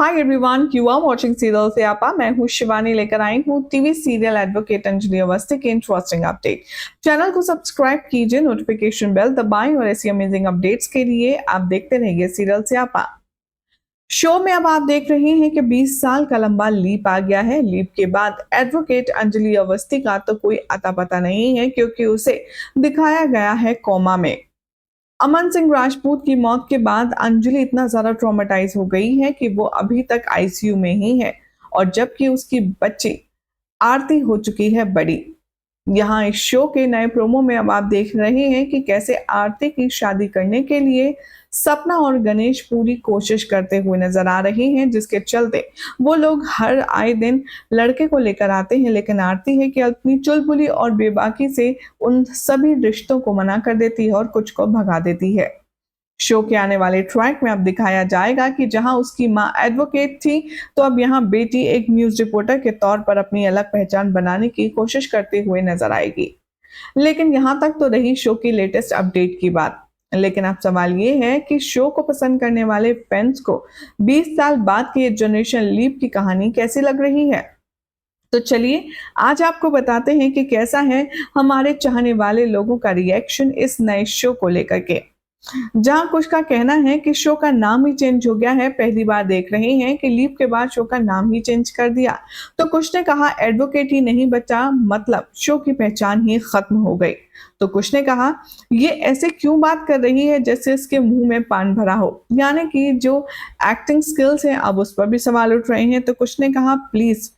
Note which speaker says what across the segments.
Speaker 1: Hi everyone, you are watching serial से आपा। मैं हूँ शिवानी, लेकर आई हूँ TV serial advocate Anjali Awasthi के इंटरेस्टिंग अपडेट। चैनल को सब्सक्राइब कीजिए, नोटिफिकेशन बेल दबाएं और ऐसी अमेजिंग अपडेट्स के लिए आप देखते रहिए सीरियल से आपा। शो में अब आप देख रहे हैं कि 20 साल का लंबा लीप आ गया है। लीप के बाद एडवोकेट अंजलि अवस्थी का तो कोई अता पता नहीं है, क्योंकि उसे दिखाया गया है कोमा में। अमन सिंह राजपूत की मौत के बाद अंजलि इतना ज्यादा ट्रॉमेटाइज हो गई है कि वो अभी तक आईसीयू में ही है, और जबकि उसकी बच्ची आरती हो चुकी है बड़ी। यहाँ इस शो के नए प्रोमो में अब आप देख रहे हैं कि कैसे आरती की शादी करने के लिए सपना और गणेश पूरी कोशिश करते हुए नजर आ रहे हैं, जिसके चलते वो लोग हर आए दिन लड़के को लेकर आते हैं, लेकिन आरती है कि अपनी चुलबुली और बेबाकी से उन सभी रिश्तों को मना कर देती है और कुछ को भगा देती है। शो के आने वाले ट्रैक में अब दिखाया जाएगा कि जहां उसकी मां एडवोकेट थी, तो अब यहां बेटी एक न्यूज रिपोर्टर के तौर पर अपनी अलग पहचान बनाने की कोशिश करते हुए नजर आएगी। लेकिन यहां तक तो रही शो की लेटेस्ट अपडेट की बात, लेकिन अब सवाल ये है कि शो को पसंद करने वाले फैंस को 20 साल बाद की जनरेशन लीप की कहानी कैसी लग रही है। तो चलिए आज आपको बताते हैं कि कैसा है हमारे चाहने वाले लोगों का रिएक्शन इस नए शो को लेकर के। जहां कुछ का कहना है कि शो का नाम ही चेंज हो गया है, पहली बार देख रहे हैं कि लीप के बाद शो का नाम ही चेंज कर दिया। तो कुछ ने कहा एडवोकेट ही नहीं बचा, मतलब शो की पहचान ही खत्म हो गई। तो कुछ ने कहा ये ऐसे क्यों बात कर रही है जैसे इसके मुंह में पान भरा हो, यानी कि जो एक्टिंग स्किल्स हैं अब उस पर भी सवाल उठ रहे हैं। तो कुछ ने कहा प्लीज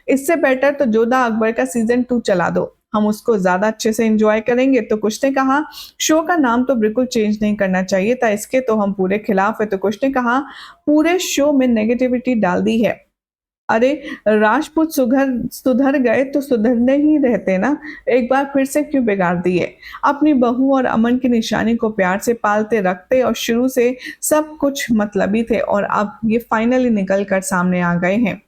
Speaker 1: इससे बेटर तो जोधा अकबर का सीजन 2 चला दो, हम उसको ज्यादा अच्छे से एंजॉय करेंगे। तो कुछ ने कहा शो का नाम तो बिल्कुल चेंज नहीं करना चाहिए था, इसके तो हम पूरे खिलाफ है। तो कुछ ने कहा पूरे शो में नेगेटिविटी डाल दी है। अरे राजपूत सुधर सुधर गए तो सुधरने ही रहते ना, एक बार फिर से क्यों बिगाड़ दिए। अपनी बहू और अमन की निशानी को प्यार से पालते रखते और शुरू से सब कुछ मतलबी थे, और अब ये फाइनली निकल कर सामने आ गए हैं।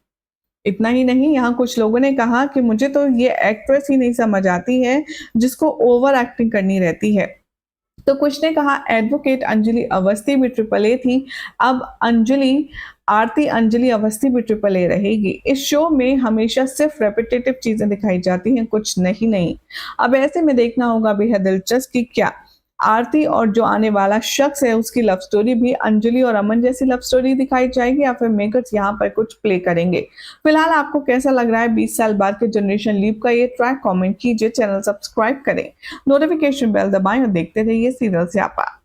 Speaker 1: इतना ही नहीं, यहाँ कुछ लोगों ने कहा कि मुझे तो ये एक्ट्रेस ही नहीं समझ आती है जिसको ओवर एक्टिंग करनी रहती है। तो कुछ ने कहा एडवोकेट अंजलि अवस्थी भी ट्रिपल ए थी, अब आरती अंजलि अवस्थी भी ट्रिपल ए रहेगी। इस शो में हमेशा सिर्फ रेपिटेटिव चीजें दिखाई जाती हैं, कुछ नहीं। अब ऐसे में देखना होगा बेहद दिलचस्प कि क्या आरती और जो आने वाला शख्स है उसकी लव स्टोरी भी अंजलि और अमन जैसी लव स्टोरी दिखाई जाएगी, या फिर मेकर्स यहाँ पर कुछ प्ले करेंगे। फिलहाल आपको कैसा लग रहा है 20 साल बाद के जनरेशन लीप का ये ट्रैक, कमेंट कीजिए, चैनल सब्सक्राइब करें, नोटिफिकेशन बेल दबाएं और देखते रहिए सीरियल से आपा।